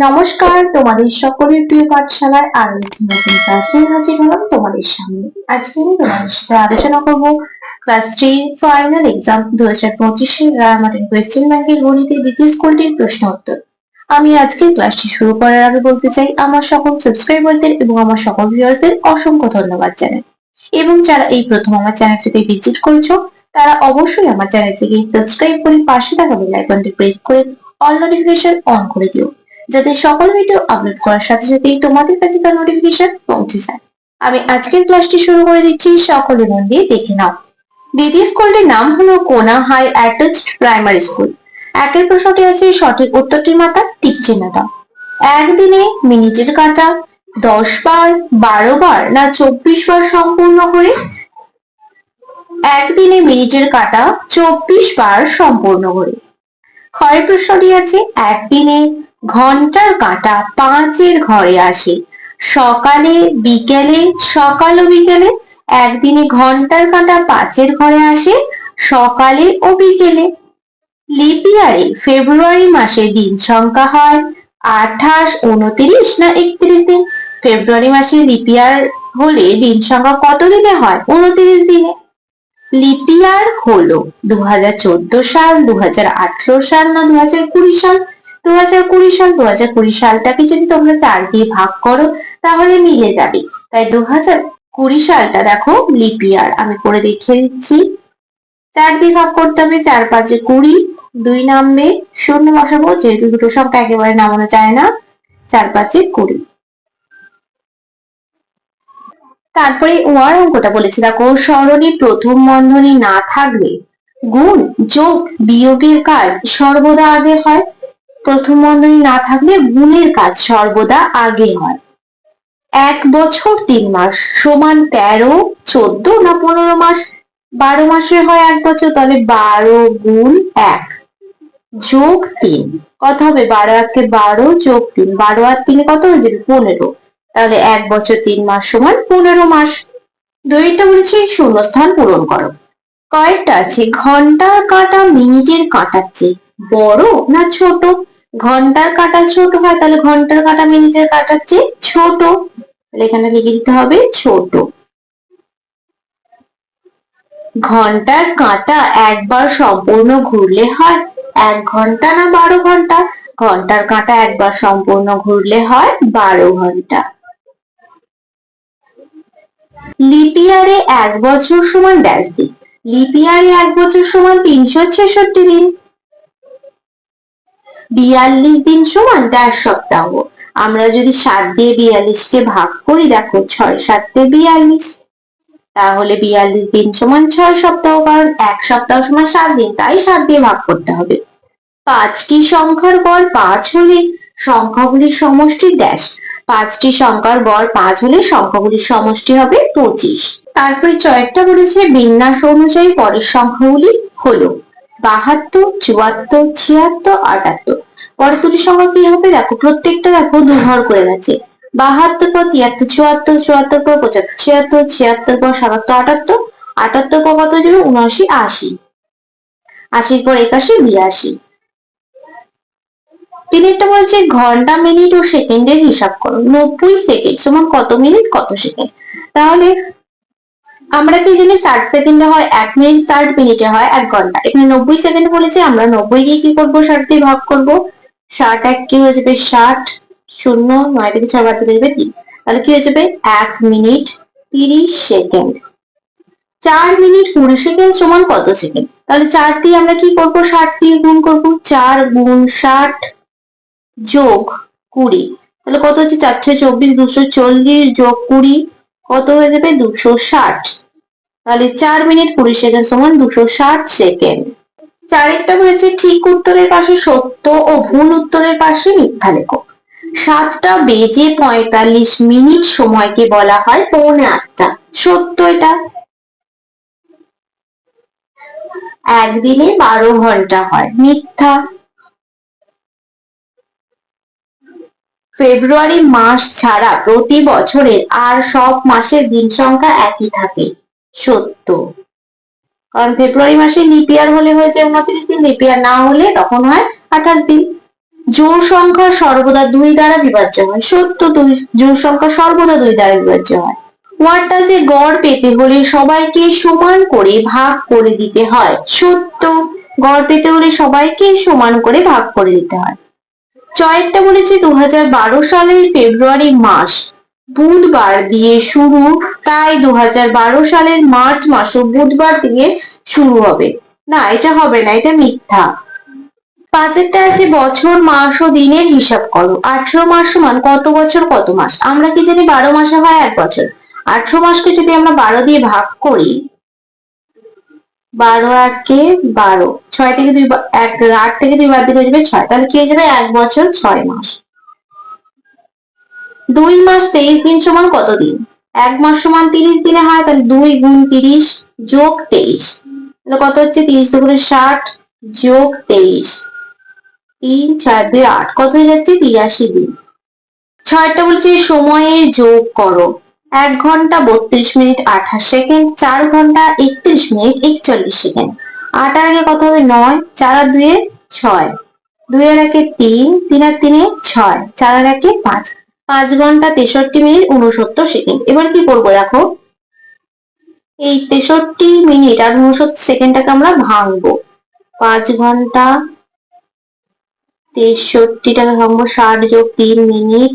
নমস্কার, তোমাদের সকলের প্রিয় পাঠশালায় আরো একটি নতুন ক্লাস নিয়ে হাজির হলাম তোমাদের সামনে। আজকে আমি তোমাদের সাথে আলোচনা করব ক্লাস 3 ফাইনাল এক্সাম 2025-এর রায়মার্টিন কোয়েশ্চেন ব্যাংকের গণিতের দ্বিতীয় স্কুলটির প্রশ্ন উত্তর। আমি আজকের ক্লাসটি শুরু করার আগে বলতে চাই আমার সকল সাবস্ক্রাইবারদের এবং আমার সকল ভিউয়ার্সদের অসংখ্য ধন্যবাদ জানাই। এবং যারা এই প্রথম আমার চ্যানেলটিতে ভিজিট করেছো তারা অবশ্যই আমার চ্যানেলটিকে সাবস্ক্রাইব করে পাশে থাকা বেল আইকনটি প্রেস করে অল নোটিফিকেশন অন করে দিও, যাতে সকল ভিডিও আপলোড করার সাথে সাথেই তোমাদের কাছে তার নোটিফিকেশন পৌঁছে যায়। আমি আজকের ক্লাসটি শুরু করে দিচ্ছি, সকলে মন দিয়ে দেখে নাও। দ্বিতীয় স্কুলটির নাম হলো কোনা হাই অ্যাটাচড প্রাইমারি স্কুল। একের প্রশ্নটি আছে, সঠিক উত্তরটির মাথায় টিক চিহ্ন দাও। একদিনে মিনিটের কাঁটা 10 বার, 12 বার না 24 বার সম্পূর্ণ করে? একদিনে মিনিটের কাঁটা 24 বার সম্পূর্ণ করে। ক্ষয়ের প্রশ্নটি আছে, একদিনে ঘন্টার কাঁটা 5-এর ঘরে আসে সকালে বিকেলে, সকাল ও বিকেলে? একদিনে ঘন্টার কাঁটা 5-এর ঘরে আসে সকালে ও বিকেলে। লিপ ইয়ারে ফেব্রুয়ারি মাসে দিন সংখ্যা হয় 28, 29 না 31 দিন? ফেব্রুয়ারি মাসে লিপ ইয়ার হলে দিন সংখ্যা কত দিনে হয়? 29 দিনে। লিপ ইয়ার হলো 2014 সাল, 2018 সাল না 2020 সাল? 2020 সাল। 2020 সালটাকে যদি তোমরা 4 দিয়ে ভাগ করো তাহলে মিলে যাবে, তাই 2020 সালটা দেখো লিপ ইয়ার। আমি করে দেখিয়ে দিচ্ছি। 4 দিয়ে ভাগ করতে হবে, 4 5 20, 2 নামবে, শূন্য বসাবো যেহেতু দুটো সংখ্যা একেবারে নামানো যায় না। 4 5 20। তারপরে ওয়ার অঙ্কটা বলেছে, দেখো সরণি প্রথম বন্ধনী না থাকলে গুণ যোগ বিয়োগের কাজ সর্বদা আগে হয়। প্রথম বন্ধনী না থাকলে গুণের কাজ সর্বদা আগে হয়। 1 বছর 3 মাস সমান 13, 14 না 15 মাস? 12 মাসে হয় 1 বছর, তাহলে 12 গুণ 1 যোগ 3 কত হবে? 12 1 12 যোগ 3, 12 আর 3 কত হয়ে যাবে? 15। তাহলে 1 বছর 3 মাস সমান 15 মাস। দুইটা বলেছি শূন্যস্থান পূরণ করো। কয়েকটা আছে, ঘন্টার কাঁটা মিনিটের কাঁটার চেয়ে বড় না ছোট? ঘন্টার কাঁটা ছোট হয়, তাহলে ঘন্টার কাঁটা মিনিটের কাঁটার চেয়ে ছোট, তাহলে এখানে লিখে দিতে হবে ছোট। ঘন্টার কাঁটা একবার সম্পূর্ণ ঘুরলে হয় 1 ঘন্টা না 12 ঘন্টা? ঘন্টার কাঁটা একবার সম্পূর্ণ ঘুরলে হয় 12 ঘন্টা। লিপ ইয়ারে 1 বছর সমান ড্যাশ দিন। লিপ ইয়ারে 1 বছর সমান 366 দিন। 42 দিন সমান ড্যাশ সপ্তাহ। আমরা যদি 7 দিয়ে 42 কে ভাগ করি, দেখো 6 7 42, তাহলে 42 দিন সমান 6 সপ্তাহ, কারণ 1 সপ্তাহ সমান 7 দিন, তাই 7 দিয়ে ভাগ করতে হবে। 5টি সংখ্যার গড় 5 হলে সংখ্যাগুলির সমষ্টি ড্যাশ। 5টি সংখ্যার গড় 5 হলে সংখ্যাগুলির সমষ্টি হবে 25। তারপরে ছয়টা বলেছে, বিন্যাস অনুযায়ী পরের সংখ্যাগুলি হলো 72, 74, 76, 78। পরের দুটি সংখ্যা কি হবে? দেখো প্রত্যেকটা দেখো দুঘর করে গেছে। 72 পর 73, 74, 74 পর 75, 76, 76 পর 77, 78, 78 পর কত যাবে? 79, 80, 80 পর 81, 82। তিনেরটা বলছে ঘন্টা মিনিট ও সেকেন্ডের হিসাব করো। 90 সেকেন্ড সমান কত মিনিট কত সেকেন্ড? তাহলে আমরা কি জানি 60 সেকেন্ডে হয় 1 মিনিট, 60 মিনিটে হয় 1 ঘন্টা। এখানে 90 সেকেন্ড বলেছে, আমরা 90 দিয়ে কি করব? 60 দিয়ে ভাগ করব। 60 1 কি হয়ে যাবে? 60, 0 9 থেকে 6 বাদ দিলে যাবে 3, তাহলে কি হয়ে যাবে? 1 মিনিট 30 সেকেন্ড। 4 মিনিট 20 সেকেন্ড সমান কত সেকেন্ড? তাহলে 4 দিয়ে আমরা কি করব? 60 দিয়ে গুণ করব। 4 গুণ 60 যোগ 20, তাহলে কত হচ্ছে? 424, 240 যোগ 20 কত হয়ে যাবে? 260। তাহলে 4 মিনিট 20 সেকেন্ড সমান 260 সেকেন্ড। চারেরটা বলেছে ঠিক উত্তরের পাশে সত্য ও ভুল উত্তরের পাশে মিথ্যা লেখো। 7টা বেজে 45 মিনিট সময়কে বলা হয় 7:45। সত্য এটা। একদিনে 12 ঘন্টা হয়, মিথ্যা। ফেব্রুয়ারি মাস ছাড়া প্রতি বছরের আর সব মাসের দিন সংখ্যা একই থাকে, সত্য। কারণ ফেব্রুয়ারি মাসে লিপ ইয়ার হলে হয়েছে 29 দিন, লিপ ইয়ার না হলে তখন হয় 28 দিন। জোড় সংখ্যা সর্বদা 2 দ্বারা বিভাজ্য হয়। সত্য, জোড় সংখ্যা সর্বদা 2 দ্বারা বিভাজ্য হয়। ওয়ানটা যে গড় পেতে হলে সবাইকে সমান করে ভাগ করে দিতে হয়। সত্য, গড় পেতে হলে সবাইকে সমান করে ভাগ করে দিতে হয়। চয়েরটা বলেছে 2012 সালের ফেব্রুয়ারি মাস বুধবার দিয়ে শুরু, তাই 2012 সালের মার্চ মাসও বুধবার দিয়ে শুরু হবে। না, এটা হবে না, এটা মিথ্যা। পাঁচেরটা আছে বছর মাস ও দিনের হিসাব করো। 18 মাস সমান কত বছর কত মাস? আমরা কি জানি 12 মাসে হয় 1 বছর। 18 মাসকে যদি আমরা 12 দিয়ে ভাগ করি, 12 8 12, 6 থেকে 2 8 থেকে 2 বাদ দিলে হয়ে যাবে 6, তাহলে কি হয়ে যাবে 1 বছর 6 মাস। 2 মাস 23 দিন সমান কত দিন? 1 মাস সমান 30 দিনে হয়, তাহলে 2 গুণ 30 যোগ 23, তাহলে কত হচ্ছে 30 দুগুণে 60 যোগ 23, 3 4 2 8, কত হয়ে যাচ্ছে 83 দিন। ছয়টা বলছে সময়ের যোগ করো। 1 ঘন্টা 32 মিনিট 28 সেকেন্ড, 4 ঘন্টা 31 মিনিট 41 সেকেন্ড। 8 আর আগে কত হবে 9, 4 আর 2 6, 2 আর 1 3, 3 আর 3 6, 4 আর 1 5, 5 ঘন্টা 63 মিনিট 69 সেকেন্ড। এবার কি করবো দেখো, এই 63 মিনিট আর 69 সেকেন্ডটাকে আমরা ভাঙবো। 5 ঘন্টা 63টাকে ভাঙবো, 60 যোগ 3 মিনিট,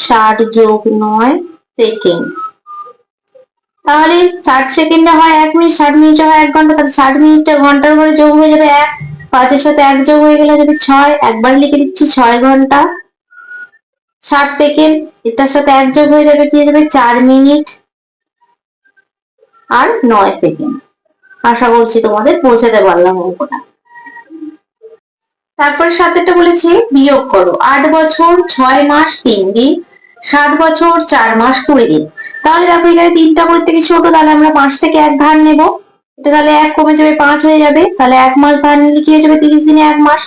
60 যোগ 9 সেকেন্ড। তাহলে 60 সেকেন্ডে হয় 1 মিনিট, 60 মিনিটে হয় 1 ঘন্টা, তাহলে 60 মিনিটটা ঘন্টার ঘরে যোগ হয়ে যাবে 1, 5 এর সাথে 1 যোগ হয়ে গেলে যাবে 6, একবার লিখে দিচ্ছি 6 ঘন্টা 60 সেকেন্ড, এটার সাথে 1 যোগ হয়ে যাবে কি হয়ে যাবে 4 মিনিট আর 9 সেকেন্ড। আশা করছি তোমাদের বোঝাতে পারলাম অঙ্কটা। তারপর 7টা বলেছি বিয়োগ করো। 8 বছর 6 মাস 3 দিন, 7 বছর 4 মাস 20 দিন। তাহলে দেখো এখানে 3টা করে থেকে ছোট, তাহলে আমরা 5 থেকে 1 ধার নেব। এটা তাহলে 1 কমে যাবে 5 হয়ে যাবে, তাহলে 1 মাস ধার নিলে কি হয়ে যাবে 30 দিনে 1 মাস।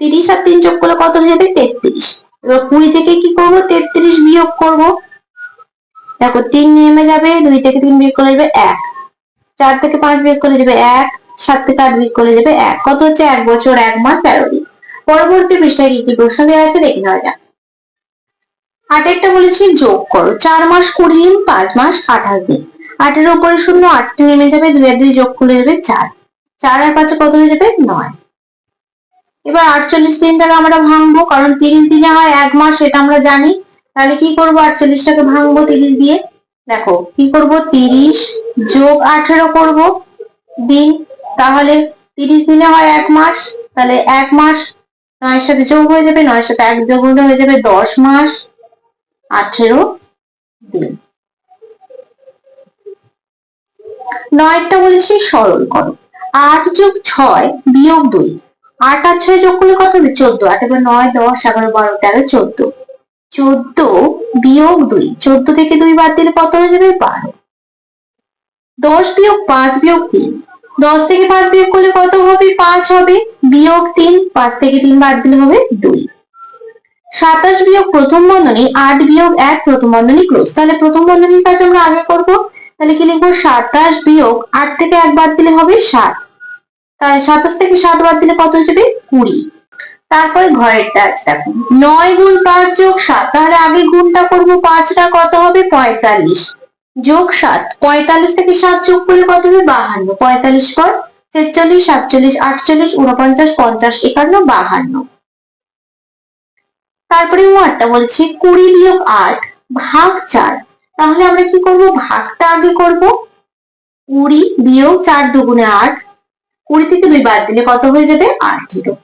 30 আর 3 যোগ করলে কত হয়ে যাবে 33। এবার 20 থেকে কি করব 33 বিয়োগ করব। দেখো 3 নেমে যাবে, 2 থেকে 3 বিয়োগ করলে যাবে 1, 4 থেকে 5 বিয়োগ করলে যাবে 1, 7 থেকে 8 বিয়োগ করলে যাবে 1, কত হচ্ছে 1 বছর 1 মাস 13 দিন। পরবর্তী পৃষ্ঠায় কি কি প্রশ্ন দেওয়া আছে দেখে নেওয়া যাক। 8 বলেছি যোগ করো। 4 মাস 20 দিন 5 মাস 28 দিন। 8 এর উপরে 0, 8 নেমে যাবে, 2 আর 2 যোগ করলে যাবে 4, 4 আর 5 কত হয়ে যাবে 9। এবার 48 দিনটাকে আমরা ভাঙবো, কারণ 30 দিনে হয় 1 মাস, সেটা আমরা জানি। তাহলে কি করব 48টাকে ভাঙবো 30 দিয়ে। দেখো কি করব 30 যোগ 18 করব দিন, তাহলে 30 দিনে হয় 1 মাস, তাহলে 1 মাস 9 এর সাথে যোগ হয়ে যাবে, 9 এর সাথে 1 যোগ হয়ে যাবে 10 মাস 18 দিন। 9টা বলেছি সরল করো। 8 যোগ 6 বিয়োগ 2, 8 আর 6 যোগ করলে কত হবে 14, 8 এবার 9 10 11 12 13 14, 14 বিয়োগ 2, 14 থেকে 2 বাদ দিলে কত হয়ে যাবে 12। 10 বিয়োগ 5 বিয়োগ 3, 10 থেকে 5 বিয়োগ করলে কত হবে 5 হবে, বিয়োগ 3, 5 থেকে 3 বাদ দিলে হবে 2। 27 বিয়োগ প্রথম বন্ধনী 8 বিয়োগ 1 প্রথম বন্ধনী ক্লোজ। তাহলে প্রথম বন্ধনীর কাজ আমরা আগে করব, তাহলে কি লিখবো 27 বিয়োগ 8 থেকে 1 বাদ দিলে হবে 7, তাহলে 27 থেকে 7 বাদ দিলে কত হয়ে যাবে 20। তারপরে ঘরেরটা আছে দেখো 9 গুণ 5 যোগ 7, তাহলে আগে গুণটা করব, 5টা কত হবে 45 যোগ 7, 45 থেকে 7 যোগ করলে কত হবে 52, 45 পর 46 47 48 49 50 51 52। তারপরে 8টা বলছি 20 বিয়োগ 8 ভাগ 4, তাহলে আমরা কি করব ভাগটা আগে করব। 20 বিয়োগ 4 দুগুণে 8, 20 থেকে 2 বাদ দিলে কত হয়ে যাবে 18।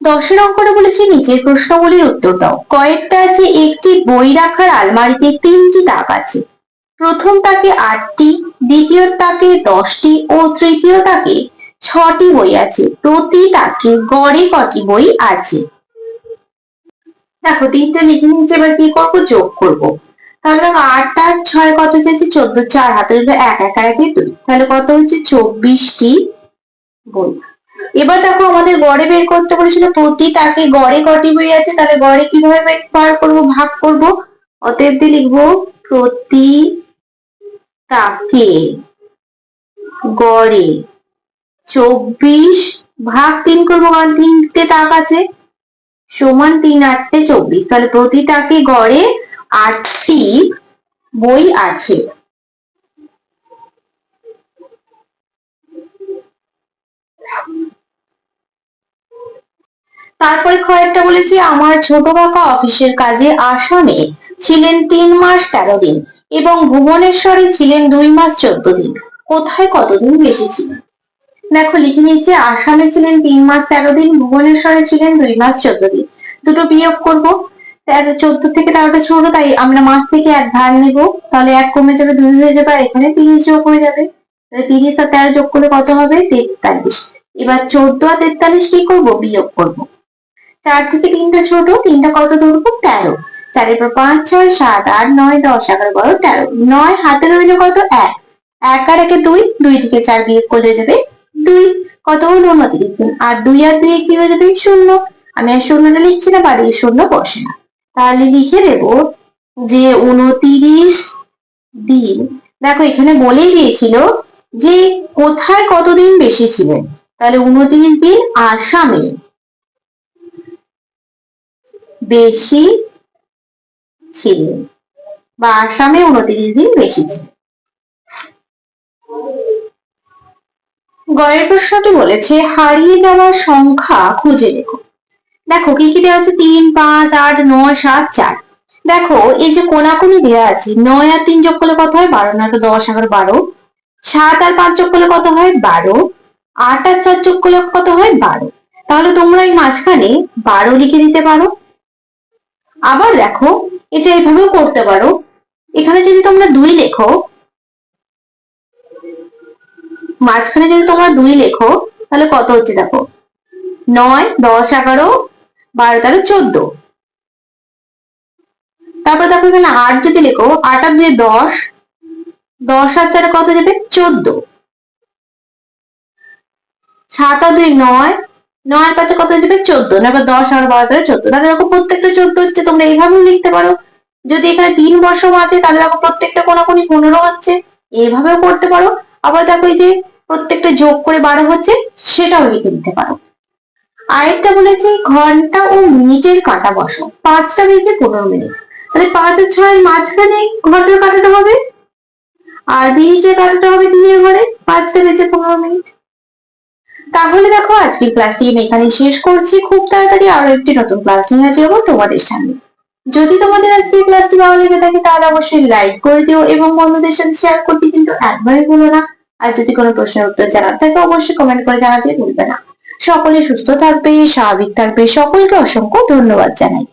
10 অঙ্কটা বলেছি নিচের প্রশ্নগুলির উত্তর দাও। কয়েকটা আছে একটি বই রাখার আলমারিতে 3টি তাক আছে। প্রথম তাকে 8টি, দ্বিতীয় তাকে 10টি ও তৃতীয় তাকে 6টি বই আছে। প্রতি তাকে গড়ে কটি বই আছে? দেখো 3টা লিখে নিচ্ছি, এবার কি করবো যোগ করব। তাহলে দেখো 8 আর 6 কত হচ্ছে 14, 4 হাতে 1 1 আর 1 2, তাহলে কত হচ্ছে 24টি বই। এবার দেখো আমাদের গড়ে বের করতে বলেছিল প্রতি তাকে গড়ে কটি বই আছে, তাহলে গড়ে কিভাবে বার করব ভাগ করব। অতএব দিয়ে লিখবো প্রতি তাকে গড়ে 24 ভাগ 3 করবো, কারণ 3টে তাক আছে, সমান 3 8 24। তাহলে প্রতি তাকে গড়ে 8টি বই আছে। তারপরে কয়েকটা বলেছি, আমার ছোট কাকা অফিসের কাজে আসামে ছিলেন 3 মাস 13 দিন এবং ভুবনেশ্বরে ছিলেন 2 মাস 14 দিন, কোথায় কতদিন বেশি ছিলেন? দেখো লিখে নিচ্ছি, আসামে ছিলেন 3 মাস 13 দিন, ভুবনেশ্বরে ছিলেন 2 মাস 14 দিন। দুটো বিয়োগ করবো, 14 থেকে 13টা ছোট, তাই আমরা মাস থেকে 1 ভাগ নিব, তাহলে 1 কমে যাবে 2 হয়ে যাবে, আর এখানে 30 যোগ হয়ে যাবে। 30 আর 13 যোগ করলে কত হবে? 43। এবার 14 আর 43 কি করব? বিয়োগ করব। 4 থেকে 3টা ছোট, 3টা কত ধরবো? 13। 4 পর 5 6 7 8 9 10 11 12 13। 9 হাতে রইল কত? 1। 1 আর 1 2, 2 থেকে 4 বিয়োগ করলে যাবে 2। কত হলো? 29 দিন। আর 2 আর 2 কি হয়ে যাবে? 0। আমি আর শূন্যটা লিখছি না, বাড়িয়ে শূন্য বসে না, তাহলে লিখে দেব যে 29 দিন। দেখো এখানে বলেই দিয়েছিল যে কোথায় কতদিন বেশি ছিলেন, তাহলে 29 দিন আসামে বেশি ছিলেন, বা আসামে 29 দিন বেশি ছিলেন। গয়ের প্রশ্নটি বলেছে হারিয়ে যাওয়ার সংখ্যা খুঁজে লেখো। দেখো কি কি দেওয়া আছে? 3 5 8 9 7 4। দেখো এই যে কোনাকুনি দেওয়া আছে, 9 আর 3 যোগ করলে কত হয়? 12, 9 10 11 12। 7 আর 5 যোগ করলে কত হয়? 12। 8 আর 4 যোগ করলে কত হয়? 12। তাহলে তোমরা এই মাঝখানে 12 লিখে দিতে পারো। আবার দেখো এটা এভাবেও করতে পারো, এখানে যদি তোমরা 2 লেখো, মাঝখানে যদি তোমরা 2 লেখো, তাহলে কত হচ্ছে দেখো? 9 10 11 12 13 14। তারপর দেখো এখানে 8 যদি লেখো, 8 আর 2 10, 10 আর 4 কত যাবে? 14। 7 আর 2 9, 9 আর 5 কত যাবে? 14। তারপর 10 আর 12 13 14। তাহলে দেখো প্রত্যেকটা 14 হচ্ছে, তোমরা এইভাবেও লিখতে পারো। যদি এখানে 3 বর্ষম আছে, তাহলে দেখো প্রত্যেকটা কোনাকুনি 15 হচ্ছে, এইভাবেও করতে পারো। আবার দেখো এই যে প্রত্যেকটা যোগ করে 12 হচ্ছে, সেটাও লিখে দিতে পারো। আরেকটা বলেছি ঘন্টা ও মিনিটের কাঁটা বসাও। 5টা বেজে 15 মিনিট, তাহলে 5 আর 6 মাঝখানে ঘন্টার কাঁটাটা হবে, আর মিনিটের কাঁটাটা হবে 3 ঘরে, 5টা বেজে 15 মিনিট। তাহলে দেখো আজকের ক্লাসটি আমি এখানে শেষ করছি। খুব তাড়াতাড়ি আরো একটি নতুন ক্লাস নিয়ে হাজির হবো তোমাদের সামনে। যদি তোমাদের আজকের ক্লাসটি ভালো লেগে থাকে তাহলে অবশ্যই লাইক করে দিও এবং বন্ধুদের সাথে শেয়ার করতে কিন্তু একবারই ভুলো না। আর যদি কোনো প্রশ্নের উত্তর জানার থাকে অবশ্যই কমেন্ট করে জানাতে ভুলবে না। সকলে সুস্থ থাকবে, স্বাভাবিক থাকবে, সকলকে অসংখ্য ধন্যবাদ জানাই।